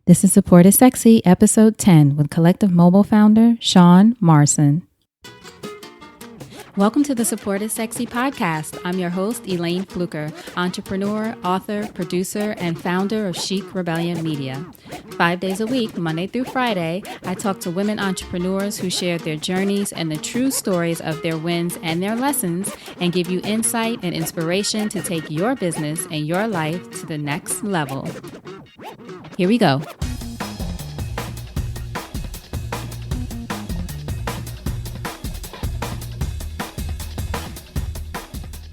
This is Support is Sexy, Episode 10, with Collective Mobile founder Sian Morson. Welcome to the Support is Sexy podcast. I'm your host, Elayne Fluker, entrepreneur, author, producer, and founder of Chic Rebellion Media. 5 days a week, Monday through Friday, I talk to women entrepreneurs who share their journeys and the true stories of their wins and their lessons, and give you insight and inspiration to take your business and your life to the next level. Here we go.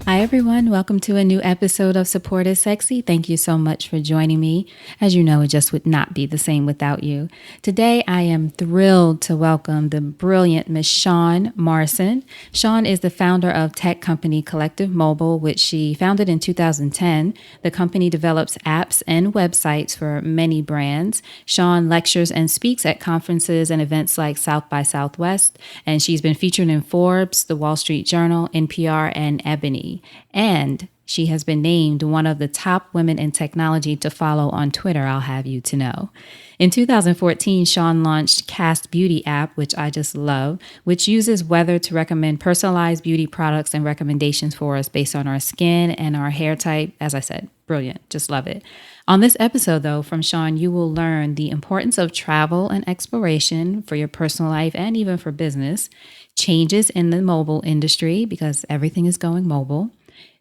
Hi, everyone. Welcome to a new episode of Support is Sexy. Thank you so much for joining me. As you know, it just would not be the same without you. Today, I am thrilled to welcome the brilliant Miss Sian Morson. Sian is the founder of tech company Collective Mobile, which she founded in 2010. The company develops apps and websites for many brands. Sian lectures and speaks at conferences and events like South by Southwest, and she's been featured in Forbes, The Wall Street Journal, NPR, and Ebony. And she has been named one of the top women in technology to follow on Twitter, I'll have you to know. In 2014, Sian launched Cast Beauty app, which I just love, which uses weather to recommend personalized beauty products and recommendations for us based on our skin and our hair type. As I said, brilliant. Just love it. On this episode, though, from Sian, you will learn the importance of travel and exploration for your personal life and even for business, changes in the mobile industry because everything is going mobile,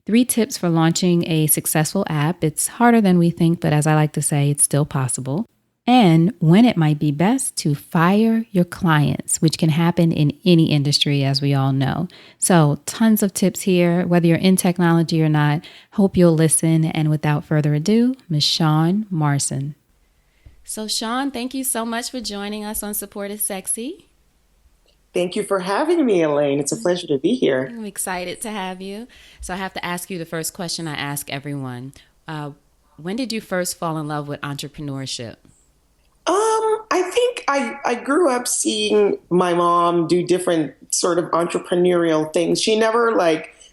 3 tips for launching a successful app. It's harder than we think, but as I like to say, it's still possible. And when it might be best to fire your clients, which can happen in any industry, as we all know. So tons of tips here, whether you're in technology or not. Hope you'll listen. And without further ado, Ms. Sian Morson. So Sian, thank you so much for joining us on Support is Sexy. Thank you for having me, Elayne. It's a pleasure to be here. I'm excited to have you. So I have to ask you the first question I ask everyone. When did you first fall in love with entrepreneurship? I think I grew up seeing my mom do different sort of entrepreneurial things. She never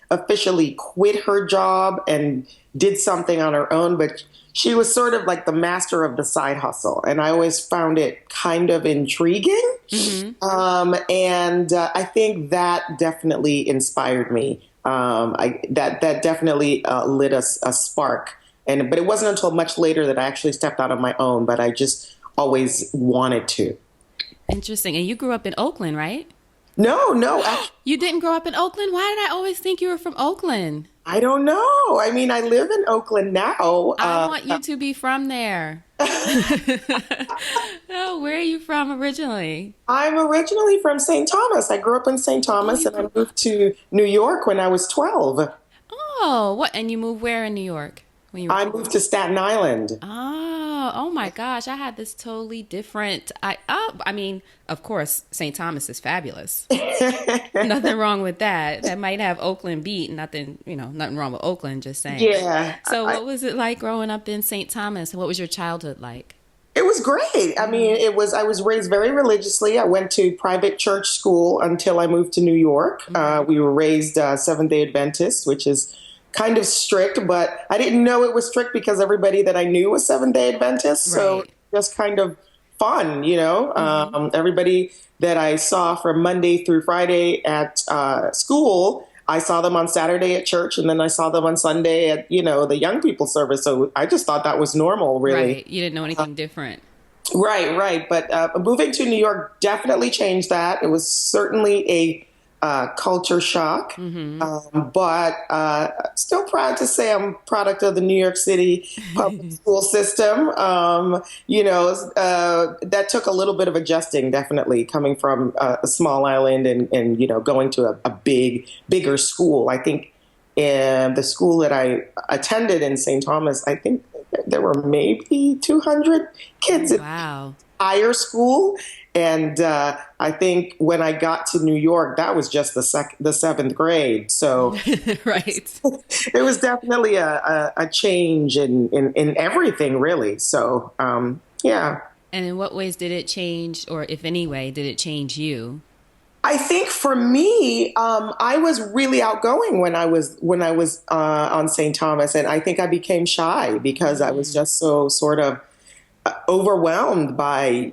officially quit her job and did something on her own, but she was sort of like the master of the side hustle. And I always found it kind of intriguing. Mm-hmm. I think that definitely inspired me. That definitely lit a spark. But it wasn't until much later that I actually stepped out on my own, but I just always wanted to. Interesting. And you grew up in Oakland, right? No. You didn't grow up in Oakland? Why did I always think you were from Oakland? I don't know. I mean, I live in Oakland now. I want you to be from there. Oh, where are you from originally? I'm originally from St. Thomas. I grew up in St. Thomas and I moved to New York when I was 12. Oh, what? And you moved where in New York? I moved to Staten Island. Oh my gosh. I had this totally different. I mean, of course, St. Thomas is fabulous. Nothing wrong with that. That might have Oakland beat. Nothing wrong with Oakland, just saying. Yeah. So what was it like growing up in St. Thomas? What was your childhood like? It was great. I mean, I was raised very religiously. I went to private church school until I moved to New York. Mm-hmm. We were raised Seventh-day Adventist, which is kind of strict, but I didn't know it was strict because everybody that I knew was Seventh-day Adventist. Right. So just kind of fun, Mm-hmm. Everybody that I saw from Monday through Friday at school, I saw them on Saturday at church, and then I saw them on Sunday at, the young people service. So I just thought that was normal, really. Right. You didn't know anything different. Right. But moving to New York definitely changed that. It was certainly a culture shock, mm-hmm. But still proud to say I'm product of the New York City public school system. That took a little bit of adjusting, definitely, coming from a small island and going to a bigger school. I think in the school that I attended in St. Thomas, I think there were maybe 200 kids. Wow. In higher school. And I think when I got to New York, that was just the 7th grade. So right. It was definitely a change in everything, really. So, yeah. And in what ways did it change, or if any way, did it change you? I think for me, I was really outgoing when I was on St. Thomas. And I think I became shy because I was just so sort of overwhelmed by,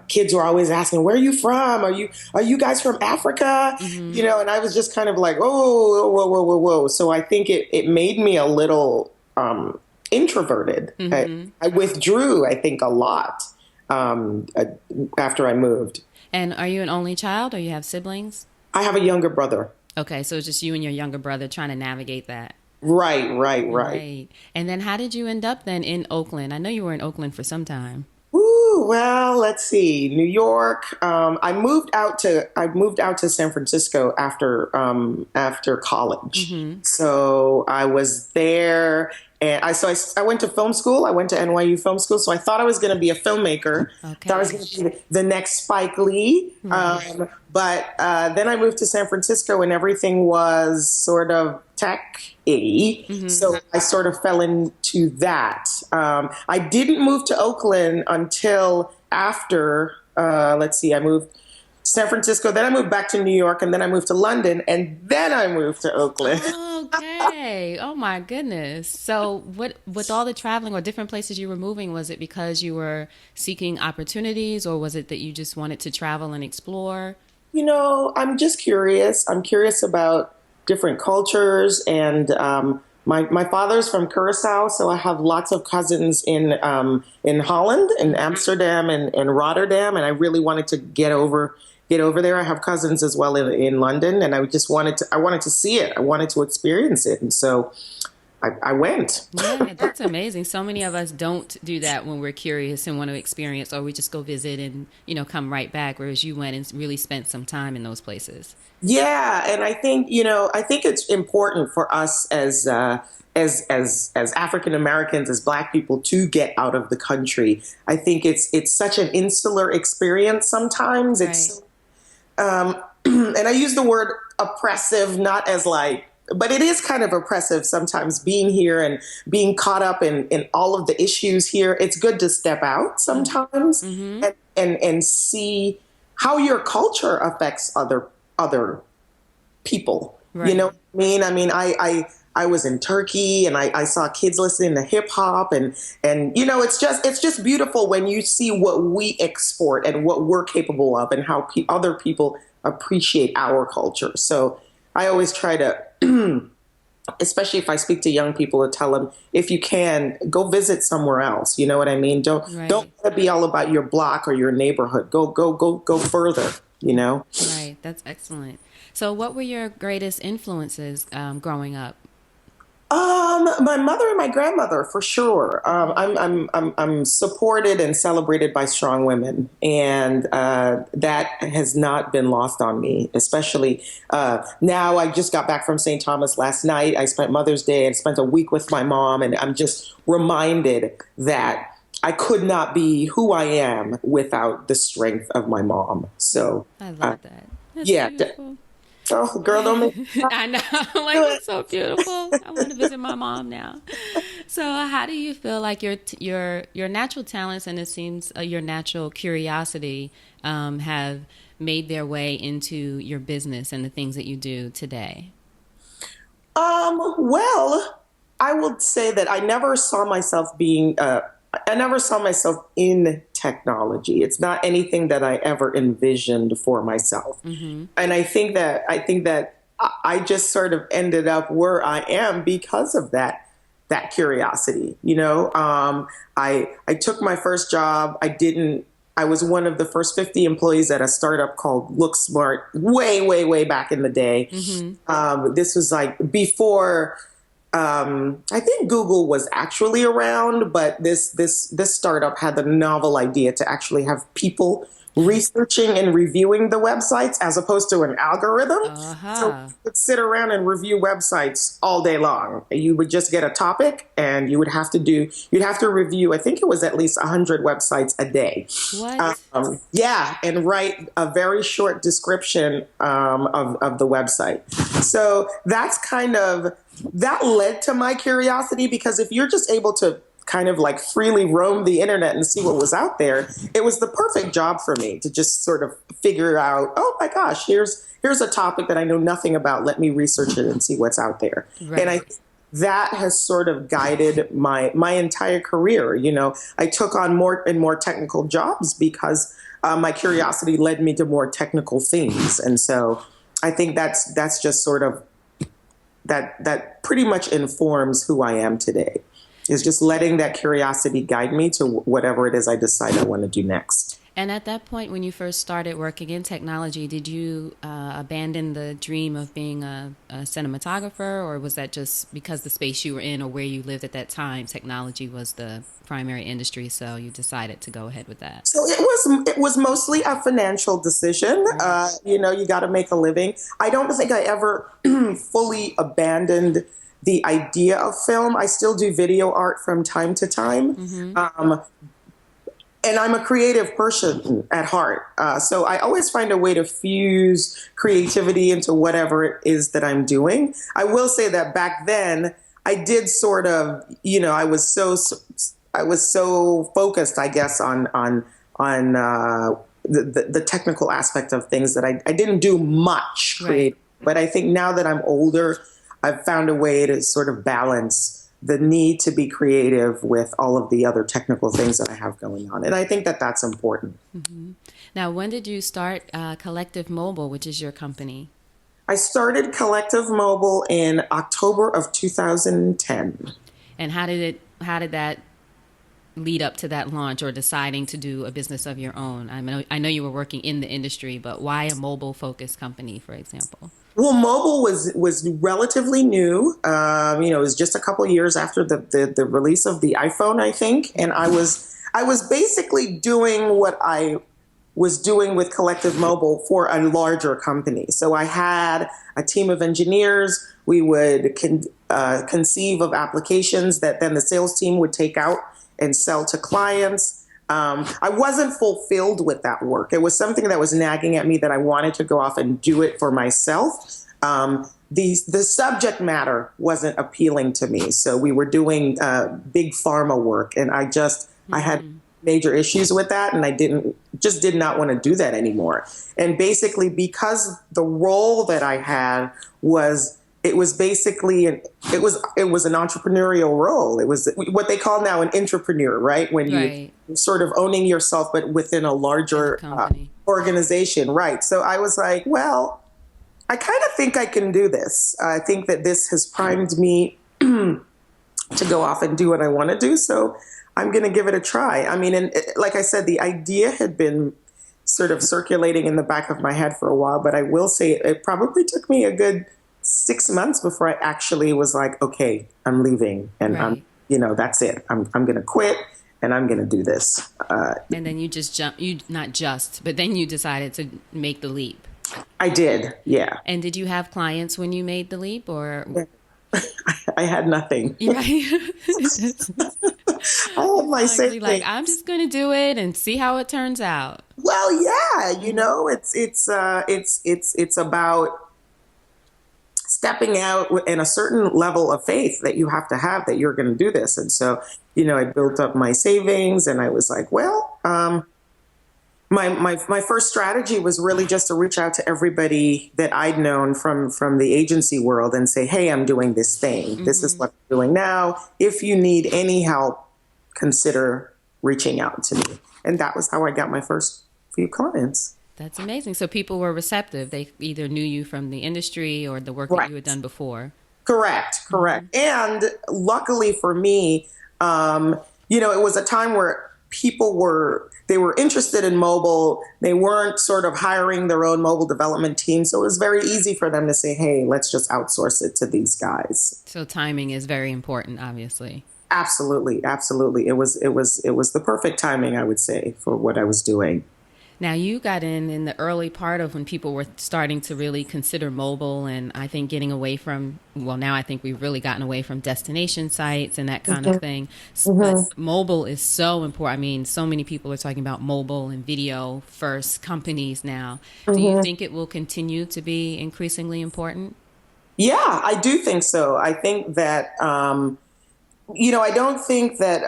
kids were always asking, where are you from? Are you guys from Africa? Mm-hmm. And I was just kind of like, oh, whoa, whoa, whoa, whoa. So I think it made me a little introverted. Mm-hmm. I withdrew, I think, a lot uh, after I moved. And are you an only child or you have siblings? I have a younger brother. Okay, so it's just you and your younger brother trying to navigate that. Right, right, right. Right. And then how did you end up then in Oakland? I know you were in Oakland for some time. Ooh, well, let's see. New York. I moved out to San Francisco after college. Mm-hmm. So I was there, and I went to film school. I went to NYU film school. So I thought I was going to be a filmmaker. Thought I was Okay. going to be the next Spike Lee. Right. But then I moved to San Francisco, and everything was sort of tech-y. Mm-hmm. So I sort of fell into that. I didn't move to Oakland until after, let's see, I moved to San Francisco, then I moved back to New York, and then I moved to London, and then I moved to Oakland. Okay. Oh my goodness. So what with all the traveling or different places you were moving, was it because you were seeking opportunities or was it that you just wanted to travel and explore? I'm just curious. I'm curious about different cultures, and my father's from Curacao, so I have lots of cousins in Holland, in Amsterdam, and Rotterdam, and I really wanted to get over there. I have cousins as well in London, and I wanted to see it. I wanted to experience it, and so I went. Yeah, that's amazing. So many of us don't do that when we're curious and want to experience, or we just go visit and, come right back, whereas you went and really spent some time in those places. Yeah, and I think it's important for us as African Americans, as Black people, to get out of the country. I think it's such an insular experience sometimes. Right. And I use the word oppressive not as like, but it is kind of oppressive sometimes being here and being caught up in all of the issues here. It's good to step out sometimes Mm-hmm. and see how your culture affects other people. You know Right. what I mean? I was in Turkey, and I saw kids listening to hip hop, and it's just beautiful when you see what we export and what we're capable of, and how other people appreciate our culture. So I always try to, especially if I speak to young people, to tell them, if you can, go visit somewhere else. You know what I mean? Don't Right. let it be all about your block or your neighborhood. Go further. You know. Right. That's excellent. So what were your greatest influences growing up? My mother and my grandmother, for sure. I'm supported and celebrated by strong women, and that has not been lost on me. Especially now, I just got back from St. Thomas last night. I spent Mother's Day and spent a week with my mom, and I'm just reminded that I could not be who I am without the strength of my mom. So, I love that. That's yeah. beautiful. Oh, girl, don't make me I know. Like, do it's so beautiful. I want to visit my mom now. So, how do you feel like your natural talents and it seems your natural curiosity have made their way into your business and the things that you do today? Well, I would say that I never saw myself in technology. It's not anything that I ever envisioned for myself. Mm-hmm. And I think that I just sort of ended up where I am because of that curiosity. I took my first job. I was one of the first 50 employees at a startup called Look Smart, way, way, way back in the day. Mm-hmm. This was like before. I think Google was actually around, but this startup had the novel idea to actually have people researching and reviewing the websites as opposed to an algorithm. So Uh-huh. you could sit around and review websites all day long. You would just get a topic, and you'd have to review, I think it was at least 100 websites a day. What? Yeah, and write a very short description of the website. So that led to my curiosity, because if you're just able to kind of like freely roam the internet and see what was out there, it was the perfect job for me to just sort of figure out, oh my gosh, here's a topic that I know nothing about. Let me research it and see what's out there. And I Right. that has sort of guided my entire career. I took on more and more technical jobs because my curiosity led me to more technical things, and so I think that's just sort of that pretty much informs who I am today. Is just letting that curiosity guide me to whatever it is I decide I want to do next. And at that point, when you first started working in technology, did you abandon the dream of being a cinematographer, or was that just because the space you were in or where you lived at that time, technology was the primary industry, so you decided to go ahead with that? So it was mostly a financial decision. You got to make a living. I don't think I ever fully abandoned the idea of film. I still do video art from time to time. And I'm a creative person at heart. So I always find a way to fuse creativity into whatever it is that I'm doing. I will say that back then I did sort of, I was so focused, I guess, on the technical aspect of things that I didn't do much creative. Right. But I think now that I'm older, I've found a way to sort of balance the need to be creative with all of the other technical things that I have going on. And I think that that's important. Now, when did you start Collective Mobile, which is your company? I started Collective Mobile in October of 2010. And how did that lead up to that launch or deciding to do a business of your own? I know you were working in the industry, but why a mobile-focused company, for example? Well, mobile was relatively new. It was just a couple of years after the release of the iPhone, I think, and I was basically doing what I was doing with Collective Mobile for a larger company. So I had a team of engineers. We would conceive of applications that then the sales team would take out and sell to clients. I wasn't fulfilled with that work. It was something that was nagging at me that I wanted to go off and do it for myself. The subject matter wasn't appealing to me. So we were doing big pharma work, and I had major issues with that, and I did not want to do that anymore. And basically, because the role that I had was it was an entrepreneurial role. It was what they call now an entrepreneur, right? When you're sort of owning yourself, but within a larger organization, right? So I was like, well, I kind of think I can do this. I think that this has primed me to go off and do what I want to do. So I'm going to give it a try. I mean, and like I said, the idea had been sort of circulating in the back of my head for a while, but I will say it probably took me a good 6 months before I actually was like, okay, I'm leaving, and that's it. I'm going to quit, and I'm going to do this. And then you just but then you decided to make the leap. I did, yeah. And did you have clients when you made the leap, or? I had nothing. Right. I had my same thing. Like, I'm just going to do it and see how it turns out. Well, yeah, it's about stepping out in a certain level of faith that you have to have that you're going to do this. And so, I built up my savings, and I was like, well, my first strategy was really just to reach out to everybody that I'd known from the agency world and say, hey, I'm doing this thing. This is what I'm doing now. If you need any help, consider reaching out to me. And that was how I got my first few clients. That's amazing. So people were receptive. They either knew you from the industry or the work that you had done before. Correct. And luckily for me, it was a time where people were interested in mobile. They weren't sort of hiring their own mobile development team. So it was very easy for them to say, hey, let's just outsource it to these guys. So timing is very important, obviously. Absolutely. It was the perfect timing, I would say, for what I was doing. Now, you got in the early part of when people were starting to really consider mobile, and I think getting away from, well, now I think we've really gotten away from destination sites and that kind of thing. But mobile is so important. I mean, so many people are talking about mobile and video first companies now. Do you think it will continue to be increasingly important? Yeah, I do think so. I think that, I don't think that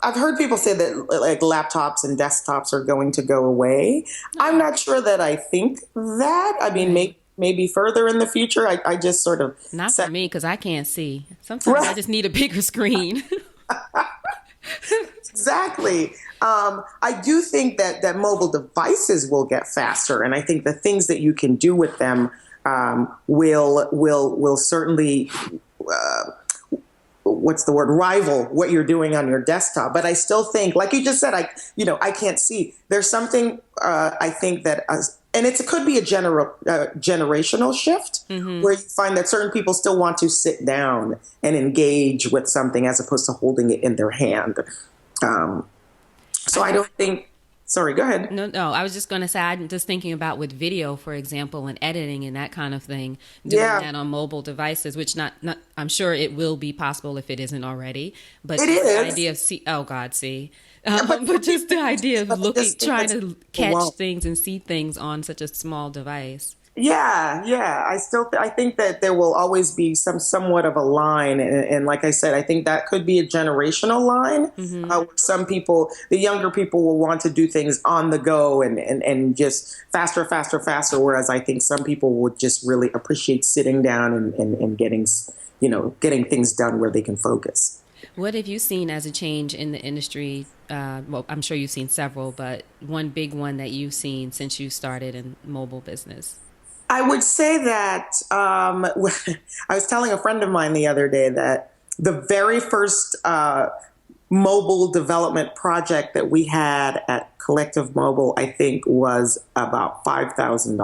I've heard people say that like laptops and desktops are going to go away. I'm not sure that I think that. I mean, maybe further in the future. I just sort of Not for set me because I can't see. Sometimes I right. just need a bigger screen. Exactly. I do think that mobile devices will get faster, and I think the things that you can do with them will certainly what's the word, rival what you're doing on your desktop. But I still think, like you just said, I can't see. There's something I think that, and it could be a generational shift where you find that certain people still want to sit down and engage with something as opposed to holding it in their hand. Um, so I I just don't think. Sorry, go ahead. no. I was just going to say, I'm just thinking about with video, for example, and editing and that kind of thing, doing Yeah, that on mobile devices, which not I'm sure it will be possible if it isn't already. But it just the is. idea of oh God, see, But but just the idea of I looking, just think trying that to people catch won't. things and see things on such a small device. Yeah, yeah. I think that there will always be somewhat of a line, and like I said, I think that could be a generational line. Where some people, the younger people, will want to do things on the go and just faster, faster, faster. Whereas I think some people would just really appreciate sitting down and getting, getting things done where they can focus. What have you seen as a change in the industry? Well, I'm sure you've seen several, but one big one that you've seen since you started in mobile business. I would say that I was telling a friend of mine the other day that the very first mobile development project that we had at Collective Mobile, I think, was about $5,000.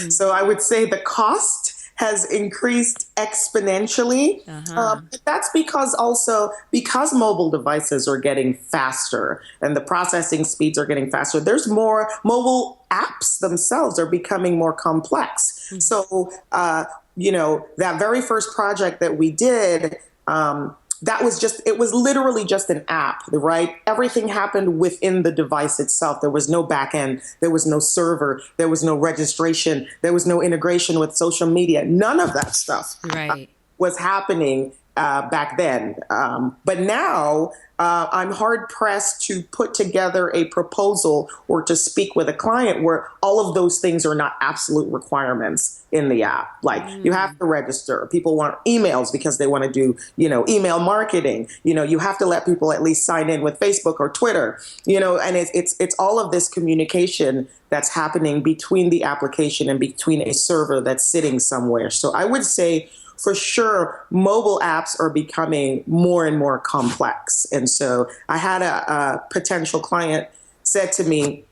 Hmm. So I would say the cost has increased exponentially. Uh-huh. But that's because also because mobile devices are getting faster and the processing speeds are getting faster, there's more mobile apps themselves are becoming more complex. So, that very first project that we did, it was literally just an app, right? Everything happened within the device itself. There was no back end, there was no server, there was no registration, there was no integration with social media. None of that stuff Right. was happening back then. But now I'm hard pressed to put together a proposal or to speak with a client where all of those things are not absolute requirements in the app. Like you have to register. People want emails because they want to do, email marketing. You have to let people at least sign in with Facebook or Twitter, and it's all of this communication that's happening between the application and between a server that's sitting somewhere. So I would say for sure, mobile apps are becoming more and more complex. And so I had a potential client said to me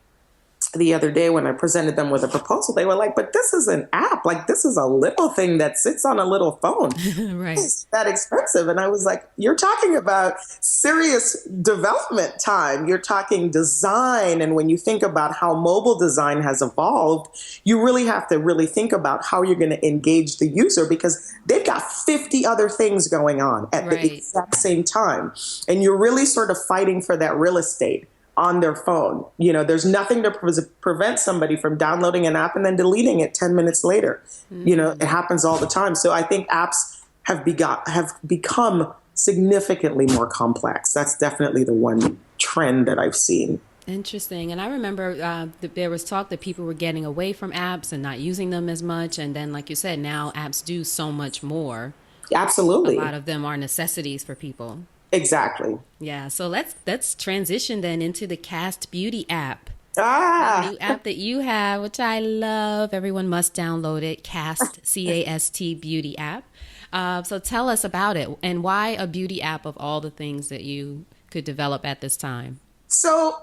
the other day when I presented them with a proposal, they were like, but this is an app. Like, this is a little thing that sits on a little phone. Right. It's that expensive. And I was like, you're talking about serious development time. You're talking design. And when you think about how mobile design has evolved, you really have to really think about how you're going to engage the user because they've got 50 other things going on at the Right. exact same time. And you're really sort of fighting for that real estate on their phone. There's nothing to prevent somebody from downloading an app and then deleting it 10 minutes later. It happens all the time. So I think apps have become significantly more complex. That's definitely the one trend that I've seen. Interesting. And I remember that there was talk that people were getting away from apps and not using them as much. And then, like you said, now apps do so much more. A Absolutely. lot of them are necessities for people. Exactly. Yeah. So let's transition then into the Cast Beauty app. The Ah, new app that you have, which I love. Everyone must download it. Cast, CAST Beauty app. So tell us about it and why a beauty app of all the things that you could develop at this time. so,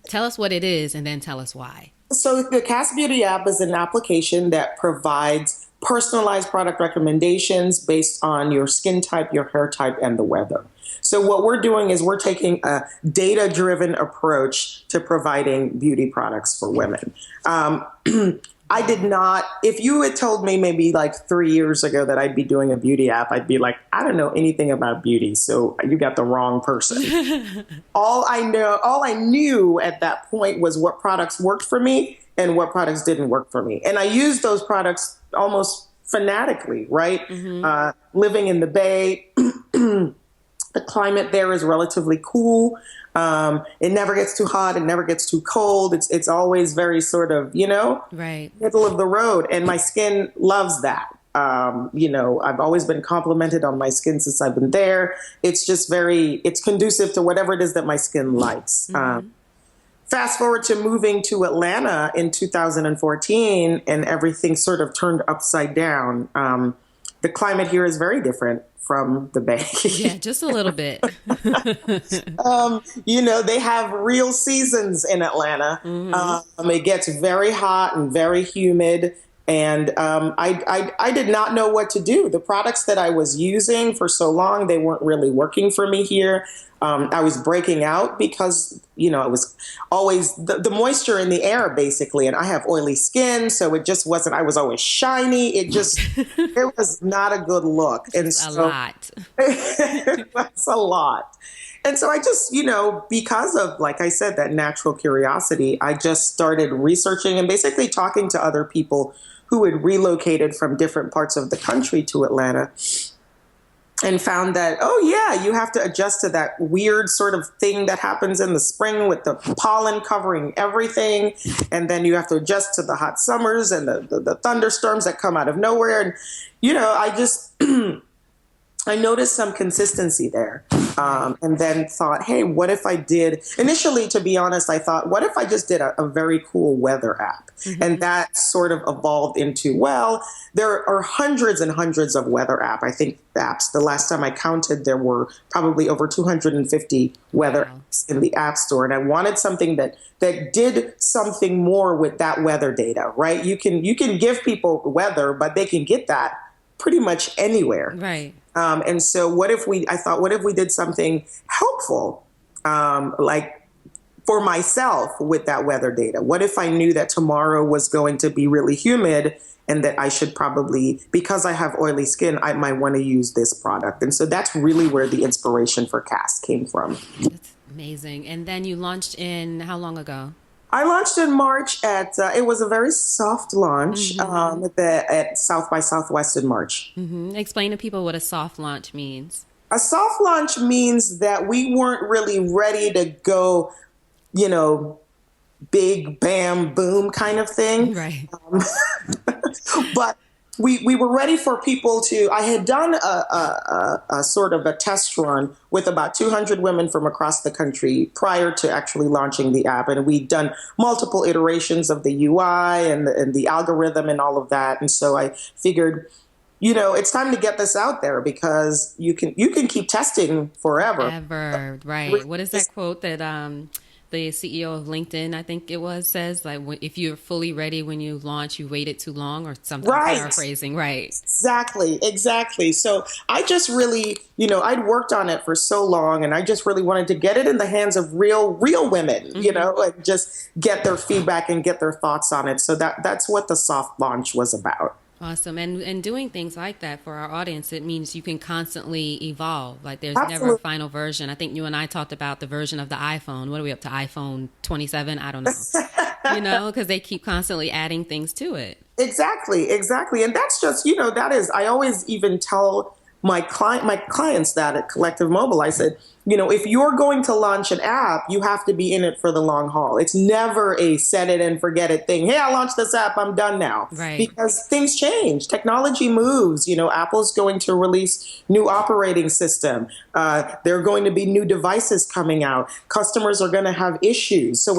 Tell us what it is and then tell us why. So the Cast Beauty app is an application that provides personalized product recommendations based on your skin type, your hair type, and the weather. So what we're doing is we're taking a data-driven approach to providing beauty products for women. I did not, if you had told me maybe like 3 years ago that I'd be doing a beauty app, I'd be like, I don't know anything about beauty, so you got the wrong person. All I knew at that point was what products worked for me and what products didn't work for me. And I used those products almost fanatically, right? Living in the Bay, The climate there is relatively cool. It never gets too hot. It never gets too cold. It's always very sort of, Right. middle of the road. And my skin loves that. I've always been complimented on my skin since I've been there. It's just it's conducive to whatever it is that my skin likes. Fast forward to moving to Atlanta in 2014, and everything sort of turned upside down. The climate here is very different from the Bay. Yeah, just a little bit. They have real seasons in Atlanta. It gets very hot and very humid. And I did not know what to do. The products that I was using for so long, they weren't really working for me here. I was breaking out because, it was always the moisture in the air, basically. And I have oily skin, so it just wasn't, I was always shiny. It was not a good look. And A lot. that's a lot. And so I just, because of, like I said, that natural curiosity, I just started researching and basically talking to other people who had relocated from different parts of the country to Atlanta, and found that, oh yeah, you have to adjust to that weird sort of thing that happens in the spring with the pollen covering everything. And then you have to adjust to the hot summers and the thunderstorms that come out of nowhere. And, I just, I noticed some consistency there. And then thought, hey, what if I did, initially, to be honest, I thought, what if I just did a very cool weather app? And that sort of evolved into, well, there are hundreds and hundreds of weather apps. The last time I counted, there were probably over 250 weather apps in the App Store. And I wanted something that did something more with that weather data, right? You can give people weather, but they can get that pretty much anywhere. Right. And so what if we did something helpful, like for myself with that weather data? What if I knew that tomorrow was going to be really humid and that I should probably, because I have oily skin, I might want to use this product? And so that's really where the inspiration for Cast came from. That's amazing. And then you launched in how long ago? I launched in March it was a very soft launch at South by Southwest in March. Explain to people what a soft launch means. A soft launch means that we weren't really ready to go, big bam boom kind of thing. Right. But we were ready for people I had done a sort of a test run with about 200 women from across the country prior to actually launching the app. And we'd done multiple iterations of the UI and the algorithm and all of that. And so I figured, it's time to get this out there because you can keep testing forever. Ever. Right. What is that quote that the CEO of LinkedIn, I think it was, says, like, if you're fully ready when you launch, you waited too long, or something. Right. Paraphrasing. Right. Exactly. So I just really, I'd worked on it for so long, and I just really wanted to get it in the hands of real women, and just get their feedback and get their thoughts on it. So that's what the soft launch was about. Awesome. And doing things like that for our audience, it means you can constantly evolve. Like there's Absolutely. never a final version. I think you and I talked about the version of the iPhone. What are we up to? iPhone 27? I don't know. Because they keep constantly adding things to it. Exactly. And that's just, I always even tell my clients that at Collective Mobile. I said, if you're going to launch an app, you have to be in it for the long haul. It's never a set it and forget it thing. Hey, I launched this app, I'm done now. Right. Because things change. Technology moves. Apple's going to release new operating system. There are going to be new devices coming out. Customers are going to have issues. So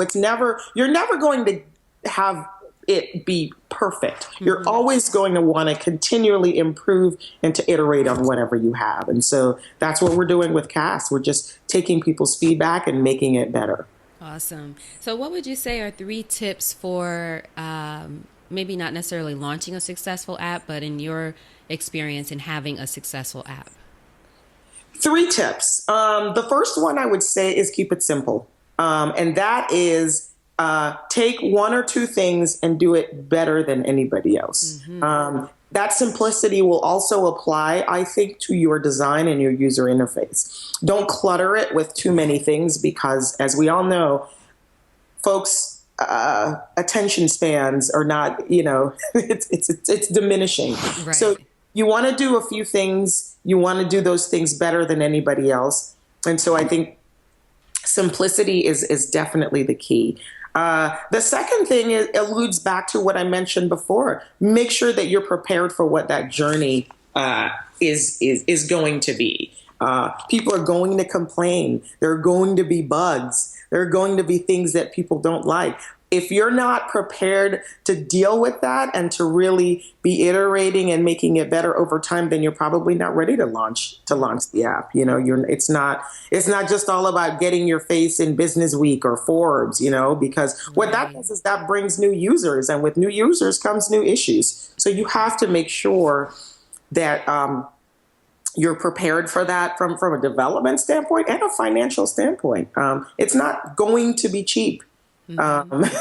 you're never going to have it be perfect. You're always going to want to continually improve and to iterate on whatever you have. And so that's what we're doing with Cast. We're just taking people's feedback and making it better. Awesome. So what would you say are 3 tips for maybe not necessarily launching a successful app, but in your experience in having a successful app? 3 tips. The first one I would say is keep it simple. And that is take 1 or 2 things and do it better than anybody else. That simplicity will also apply, I think, to your design and your user interface. Don't clutter it with too many things because, as we all know, folks' attention spans are not, it's diminishing. Right. So you want to do a few things. You want to do those things better than anybody else. And so I think simplicity is definitely the key. The second thing alludes back to what I mentioned before. Make sure that you're prepared for what that journey is going to be. People are going to complain. There are going to be bugs. There are going to be things that people don't like. If you're not prepared to deal with that and to really be iterating and making it better over time, then you're probably not ready to launch the app. It's not just all about getting your face in Business Week or Forbes, because what that does is that brings new users, and with new users comes new issues. So you have to make sure that you're prepared for that from a development standpoint and a financial standpoint. It's not going to be cheap.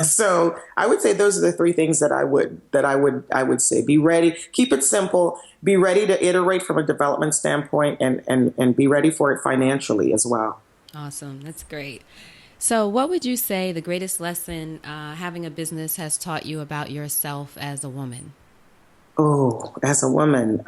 So I would say those are the three things that I would say. Be ready, keep it simple, be ready to iterate from a development standpoint, and be ready for it financially as well. Awesome. That's great. So, what would you say the greatest lesson having a business has taught you about yourself as a woman? Oh, as a woman,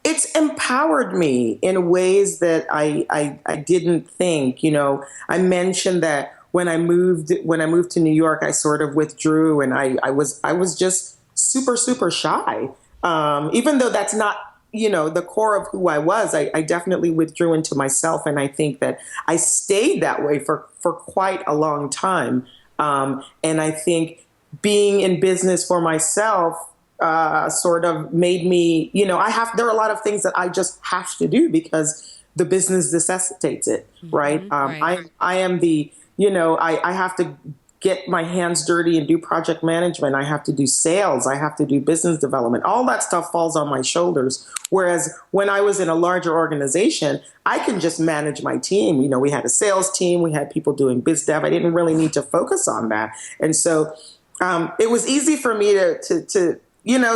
it's empowered me in ways that I didn't think. I mentioned that when I moved to New York, I sort of withdrew, and I was just super, super shy. Even though that's not, the core of who I was, I definitely withdrew into myself. And I think that I stayed that way for quite a long time. And I think being in business for myself sort of made me, there are a lot of things that I just have to do because the business necessitates it, right? Right. I am I have to get my hands dirty and do project management. I have to do sales. I have to do business development. All that stuff falls on my shoulders. Whereas when I was in a larger organization, I can just manage my team. We had a sales team. We had people doing biz dev. I didn't really need to focus on that. And so it was easy for me to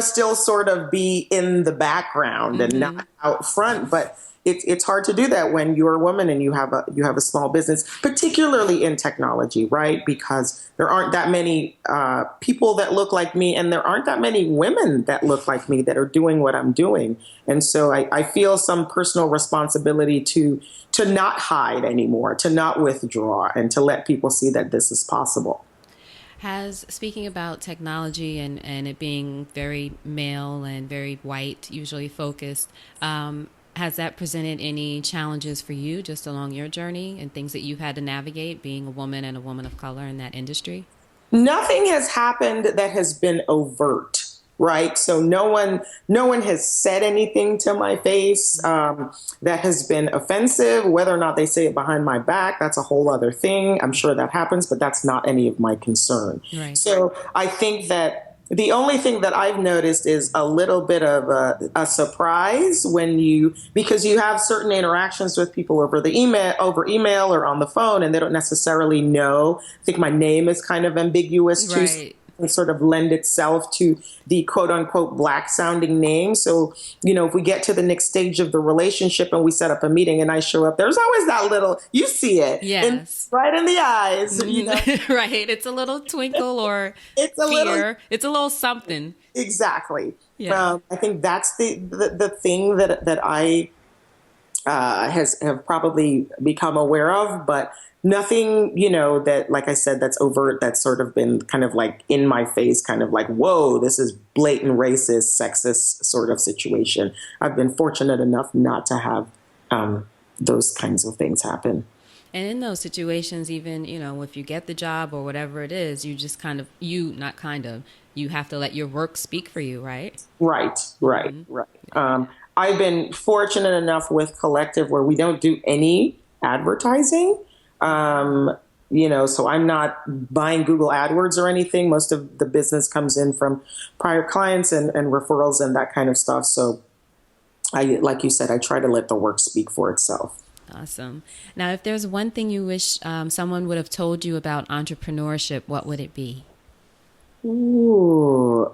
still sort of be in the background and not out front. But it's hard to do that when you're a woman and you have a small business, particularly in technology, right? Because there aren't that many people that look like me, and there aren't that many women that look like me that are doing what I'm doing. And so I feel some personal responsibility to not hide anymore, to not withdraw, and to let people see that this is possible. Speaking about technology and it being very male and very white, usually focused, has that presented any challenges for you just along your journey and things that you've had to navigate being a woman and a woman of color in that industry? Nothing has happened that has been overt, right? So no one has said anything to my face that has been offensive. Whether or not they say it behind my back, that's a whole other thing. I'm sure that happens, but that's not any of my concern. Right. So I think that the only thing that I've noticed is a little bit of a surprise because you have certain interactions with people over email or on the phone, and they don't necessarily know. I think my name is kind of ambiguous too. Right. And sort of lend itself to the quote unquote black sounding name. So, if we get to the next stage of the relationship and we set up a meeting and I show up, there's always that little, you see it Yes. right in the eyes, Right. It's a little twinkle or it's a fear. little, It's a little something. exactly. Yeah. I think that's the thing that I have probably become aware of, but nothing, that, like I said, that's overt, that's sort of been kind of like in my face, kind of like, whoa, this is blatant racist, sexist sort of situation. I've been fortunate enough not to have those kinds of things happen. And in those situations, even, if you get the job or whatever it is, you just you have to let your work speak for you, right? Right, right, right. I've been fortunate enough with Collective where we don't do any advertising. So I'm not buying Google AdWords or anything. Most of the business comes in from prior clients and referrals and that kind of stuff. So like you said, I try to let the work speak for itself. Awesome. Now, if there's one thing you wish someone would have told you about entrepreneurship, what would it be? Ooh,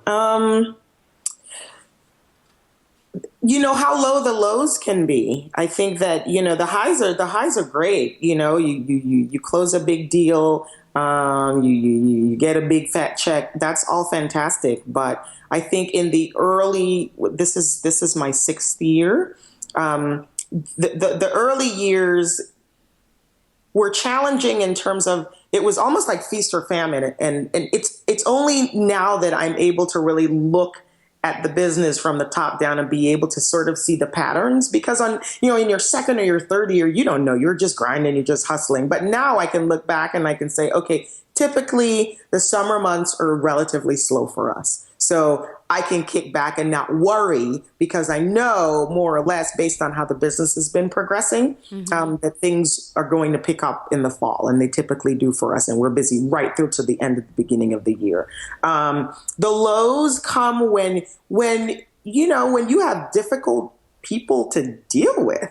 how low the lows can be. I think that, the highs are great. You close a big deal. You get a big fat check. That's all fantastic. But I think in the early, this is my sixth year. The early years were challenging in terms of it was almost like feast or famine, and it's only now that I'm able to really look at the business from the top down and be able to sort of see the patterns, because on in your second or your third year you don't know, you're just grinding, you're just hustling. But now I can look back and I can say, okay, typically the summer months are relatively slow for us, so I can kick back and not worry, because I know more or less based on how the business has been progressing, that things are going to pick up in the fall, and they typically do for us. And we're busy right through to the end of the beginning of the year. The lows come when you have difficult people to deal with.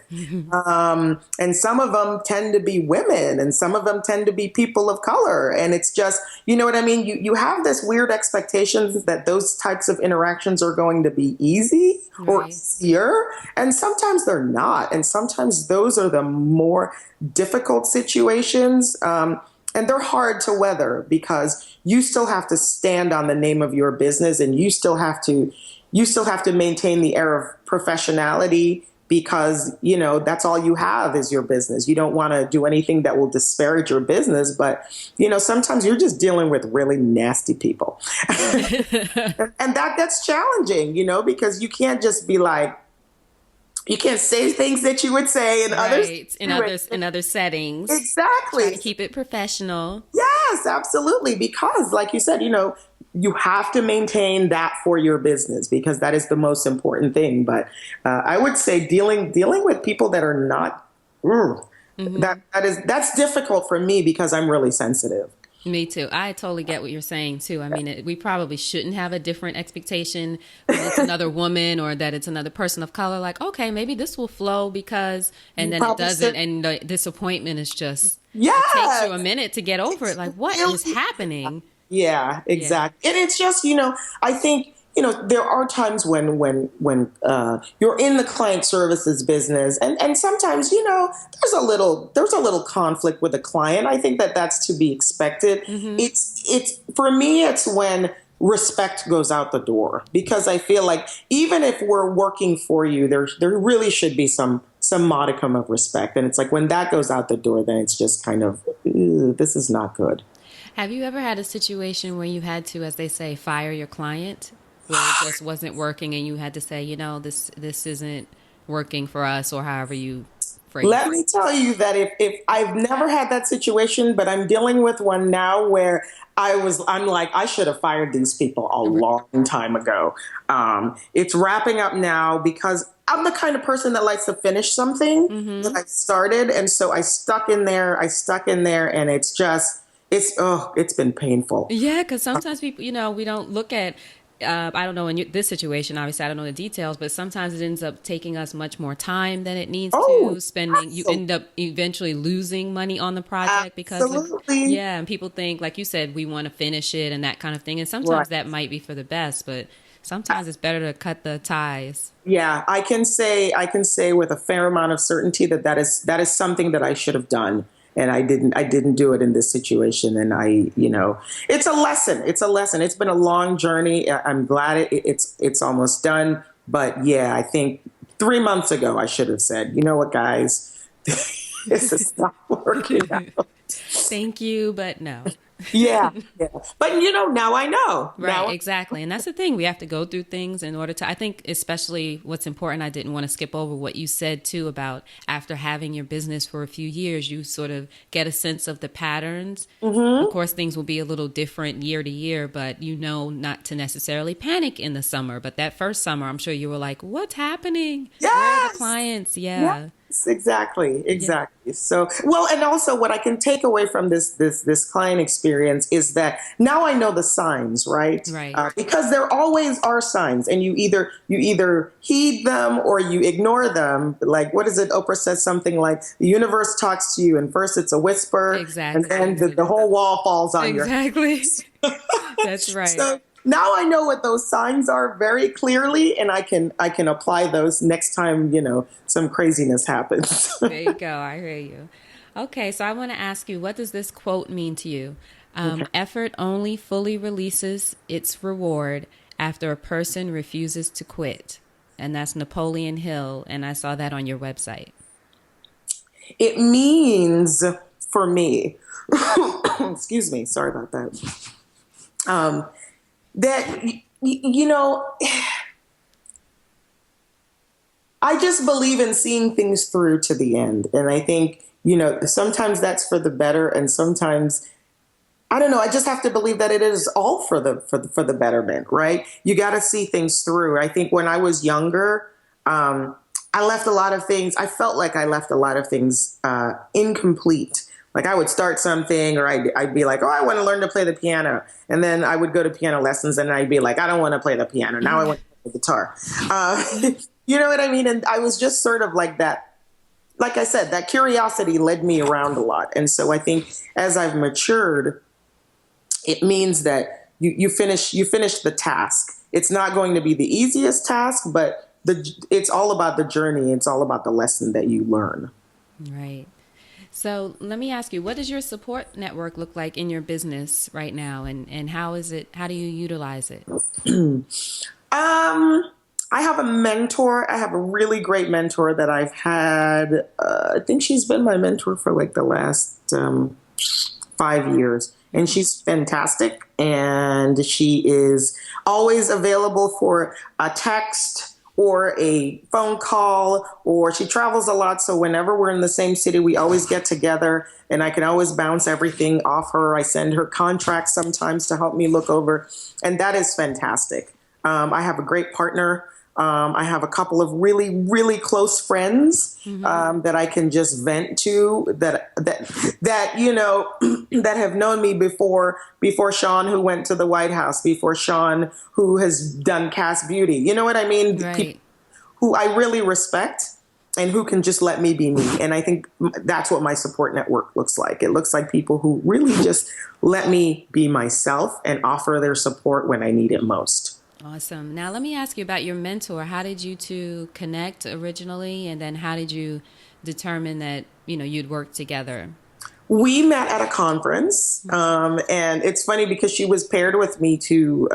And some of them tend to be women, and some of them tend to be people of color. And it's just, you know what I mean? You have this weird expectations that those types of interactions are going to be easy or easier. And sometimes they're not. And sometimes those are the more difficult situations. And they're hard to weather, because you still have to stand on the name of your business, and you still have to maintain the air of professionality, because that's all you have is your business. You don't want to do anything that will disparage your business, but sometimes you're just dealing with really nasty people. And that gets challenging, because you can't just be like, you can't say things that you would say in other settings. Exactly. Try to keep it professional. Yes, absolutely. Because like you said, you have to maintain that for your business, because that is the most important thing. But I would say dealing with people that are not, that's difficult for me, because I'm really sensitive. Me too. I totally get what you're saying too. I mean, we probably shouldn't have a different expectation when it's another woman or that it's another person of color. Like, okay, maybe this will flow because, and then it doesn't. And the disappointment is just, it takes you a minute to get over it. Like, what is happening? Yeah, exactly. Yeah. And it's just, I think, there are times when you're in the client services business, and sometimes, there's a little conflict with a client. I think that's to be expected. It's for me, it's when respect goes out the door, because I feel like even if we're working for you, there really should be some modicum of respect. And it's like when that goes out the door, then it's just kind of, this is not good. Have you ever had a situation where you had to, as they say, fire your client? Where it just wasn't working and you had to say, this isn't working for us, or however you phrase it? Let me tell you that if I've never had that situation, but I'm dealing with one now where I'm like, I should have fired these people a long time ago. It's wrapping up now, because I'm the kind of person that likes to finish something that I started. And so I stuck in there, and it's been painful. Yeah, because sometimes people, we don't look at, I don't know, in this situation, obviously, I don't know the details, but sometimes it ends up taking us much more time than it needs to. You end up eventually losing money on the project because, and people think, like you said, we want to finish it and that kind of thing. And sometimes that might be for the best, but sometimes it's better to cut the ties. Yeah, I can say with a fair amount of certainty that is something that I should have done. And I didn't do it in this situation. And it's a lesson. It's been a long journey. I'm glad it's almost done. But yeah, I think 3 months ago, I should have said, you know what, guys, this is not working out. Thank you, but no. Yeah. But now I know. Right, exactly. And that's the thing. We have to go through things in order to, I think especially what's important, I didn't want to skip over what you said too about after having your business for a few years, you sort of get a sense of the patterns. Of course, things will be a little different year to year, but not to necessarily panic in the summer. But that first summer, I'm sure you were like, what's happening? Yes! Where are the clients? Yeah. Yes, exactly. Yeah. So, well, and also what I can take away from this client experience is that now I know the signs, right? Right. Because there always are signs, and you either heed them or you ignore them. Like, what is it? Oprah says something like, the universe talks to you, and first it's a whisper, exactly, and then the whole wall falls on you. Exactly. That's right. So, now I know what those signs are very clearly, and I can apply those next time, some craziness happens. There you go. I hear you. Okay, so I want to ask you, what does this quote mean to you? Okay. Effort only fully releases its reward after a person refuses to quit. And that's Napoleon Hill, and I saw that on your website. It means for me, excuse me, sorry about that. Um, that you know, I just believe in seeing things through to the end, and I think sometimes that's for the better, and sometimes I don't know. I just have to believe that it is all for the betterment, right? You got to see things through. I think when I was younger, I left a lot of things. I felt like I left a lot of things incomplete. Like I would start something, or I'd be like, "Oh, I want to learn to play the piano," and then I would go to piano lessons, and I'd be like, "I don't want to play the piano. Now I want to play the guitar." Uh, you know what I mean? And I was just sort of like that. Like I said, that curiosity led me around a lot, and so I think as I've matured, it means that you finish the task. It's not going to be the easiest task, but it's all about the journey. It's all about the lesson that you learn. Right. So let me ask you, what does your support network look like in your business right now? And how do you utilize it? Um, I have a mentor. I have a really great mentor that I've had. I think she's been my mentor for like the last 5 years. And she's fantastic. And she is always available for a text or a phone call, or she travels a lot. So whenever we're in the same city, we always get together and I can always bounce everything off her. I send her contracts sometimes to help me look over. And that is fantastic. I have a great partner. I have a couple of really, really close friends that I can just vent to that that have known me before Sean, who went to the White House, before Sean, who has done Cast Beauty. You know what I mean? People Right. who I really respect and who can just let me be me. And I think that's what my support network looks like. It looks like people who really just let me be myself and offer their support when I need it most. Awesome. Now let me ask you about your mentor. How did you two connect originally, and then how did you determine that, you'd work together? We met at a conference, and it's funny because she was paired with me to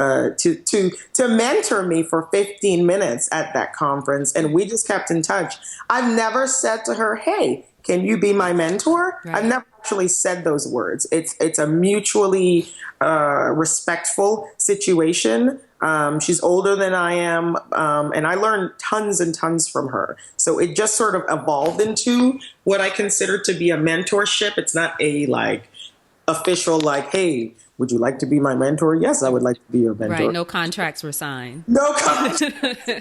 mentor me for 15 minutes at that conference, and we just kept in touch. I've never said to her, "Hey, can you be my mentor?" I've Right. never actually said those words. It's a mutually respectful situation. She's older than I am, and I learned tons and tons from her. So it just sort of evolved into what I consider to be a mentorship. It's not a like official like, "Hey, would you like to be my mentor?" Yes, I would like to be your Right. mentor. No contracts were signed. No comments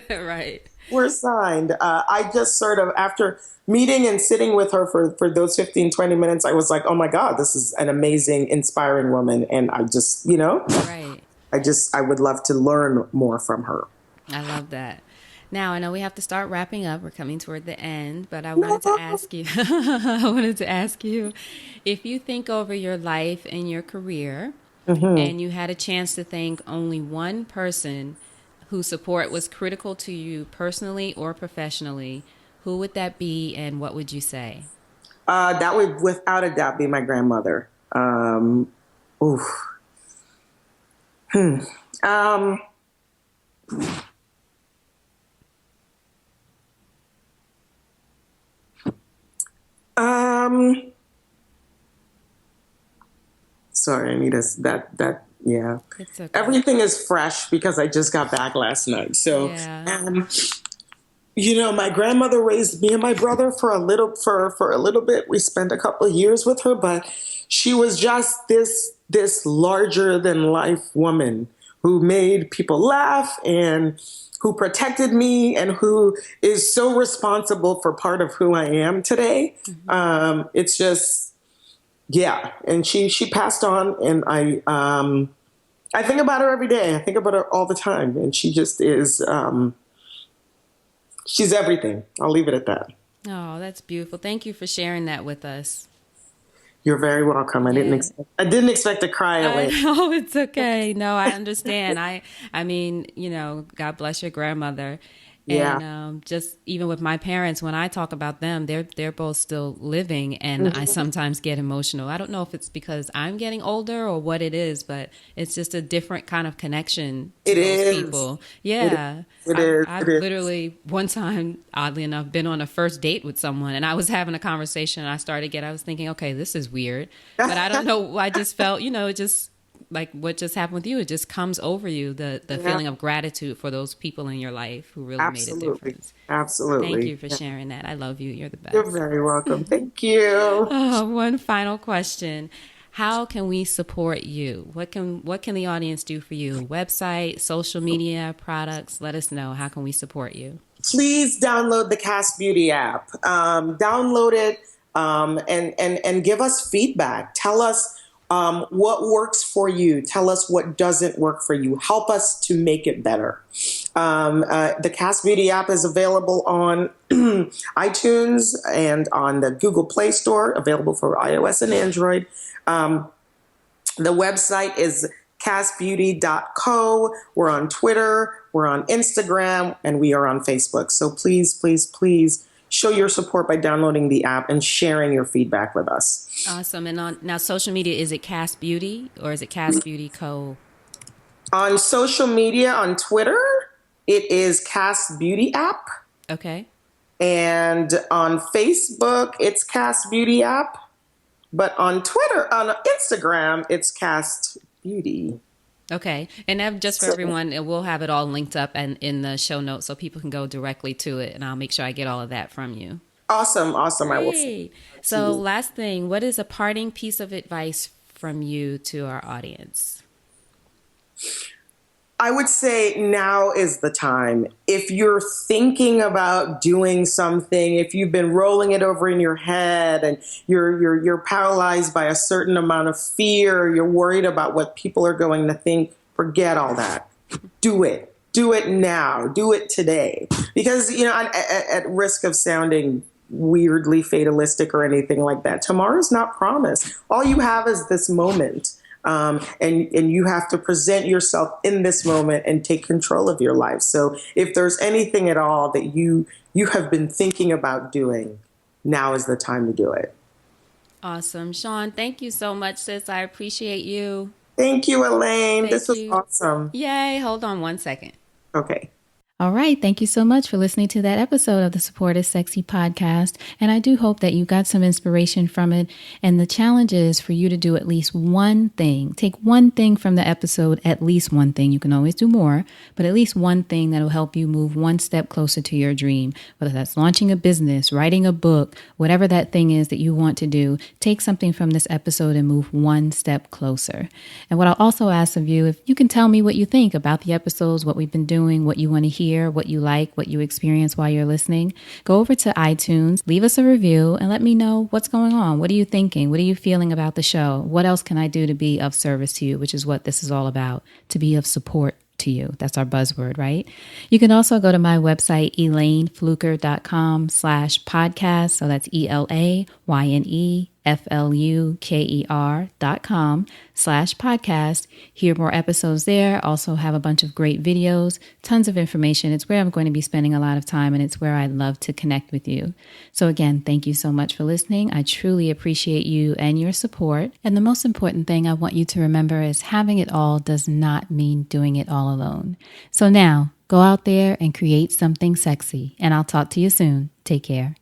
Right. were signed. I just sort of, after meeting and sitting with her for those 15, 20 minutes, I was like, "Oh my God, this is an amazing, inspiring woman." And I just, Right. I would love to learn more from her. I love that. Now, I know we have to start wrapping up. We're coming toward the end, but I wanted to No. ask you I wanted to ask you, if you think over your life and your career Hmm. and you had a chance to thank only one person whose support was critical to you personally or professionally, who would that be and what would you say? That would without a doubt be my grandmother. Oof. Um, um, Sorry, I need yeah. It's okay. Everything is fresh because I just got back last night. So, Yeah. my grandmother raised me and my brother for a little bit. We spent a couple of years with her, but she was just this larger than life woman who made people laugh and who protected me and who is so responsible for part of who I am today. It's just, yeah. And she passed on, and I think about her every day. I think about her all the time, and she just is. She's everything. I'll leave it at that. Oh, that's beautiful. Thank you for sharing that with us. You're very welcome. Yeah. I didn't expect to cry, I Elayne. know it's okay. No, I understand. I mean, God bless your grandmother. Yeah. And just even with my parents, when I talk about them, they're both still living, and I Mhm. sometimes get emotional. I don't know if it's because I'm getting older or what it is, but it's just a different kind of connection to It those is. people. It is. Yeah, It I've is. It I've is. literally one time, oddly enough, been on a first date with someone, and I was having a conversation, and I was thinking, okay, this is weird, but I don't know. I just felt, it just like what just happened with you, it just comes over you, the Yeah. feeling of gratitude for those people in your life who really made a Absolutely. difference. Thank Absolutely. you for Yeah. sharing that. I love you. You're the You're best. very welcome. Thank you. One final question. How can we support you? What can the audience do for you? Website, social media, products? Let us know. How can we support you? Please download the Cast Beauty app. Download it, and give us feedback. Tell us what works for you. Tell us what doesn't work for you. Help us to make it better. The Cast Beauty app is available on iTunes and on the Google Play Store, available for iOS and Android. The website is castbeauty.co. We're on Twitter, we're on Instagram, and we are on Facebook. So please, please, please show your support by downloading the app and sharing your feedback with us. Awesome. And on now social media, is it Cast Beauty or is it Cast Beauty Co? On social media, on Twitter, it is Cast Beauty app. Okay. And on Facebook, it's Cast Beauty app. But on Twitter, on Instagram, it's Cast Beauty. Okay. And that just for So everyone, and we'll have it all linked up and in the show notes so people can go directly to it. And I'll make sure I get all of that from you. awesome, awesome. I will send Great. it to So, you. last thing, what is a parting piece of advice from you to our audience? I would say now is the time. If you're thinking about doing something, if you've been rolling it over in your head and you're paralyzed by a certain amount of fear, you're worried about what people are going to think, forget all that. Do it. Do it now. Do it today. Because, at risk of sounding weirdly fatalistic or anything like that, tomorrow's not promised. All you have is this moment. And you have to present yourself in this moment and take control of your life. So if there's anything at all that you have been thinking about doing, now is the time to do it. Awesome. Sean, thank you so much, sis. I appreciate you. Thank you, Elayne. This Thank was you. awesome. Yay. Hold on one second. Okay. All right. Thank you so much for listening to that episode of the Support is Sexy podcast. And I do hope that you got some inspiration from it. And the challenge is for you to do at least one thing. Take one thing from the episode, at least one thing. You can always do more, but at least one thing that will help you move one step closer to your dream. Whether that's launching a business, writing a book, whatever that thing is that you want to do, take something from this episode and move one step closer. And what I'll also ask of you, if you can tell me what you think about the episodes, what we've been doing, what you want to hear, what you like, what you experience while you're listening, go over to iTunes, leave us a review, and let me know what's going on. What are you thinking? What are you feeling about the show? What else can I do to be of service to you, which is what this is all about, to be of support to you. That's our buzzword, right? You can also go to my website, elaynefluker.com/podcast. So that's ELAYNEFLUKER.com/podcast. Hear more episodes there. Also have a bunch of great videos, tons of information. It's where I'm going to be spending a lot of time, and it's where I love to connect with you. So again, thank you so much for listening. I truly appreciate you and your support. And the most important thing I want you to remember is having it all does not mean doing it all alone. So now, go out there and create something sexy, and I'll talk to you soon. Take care.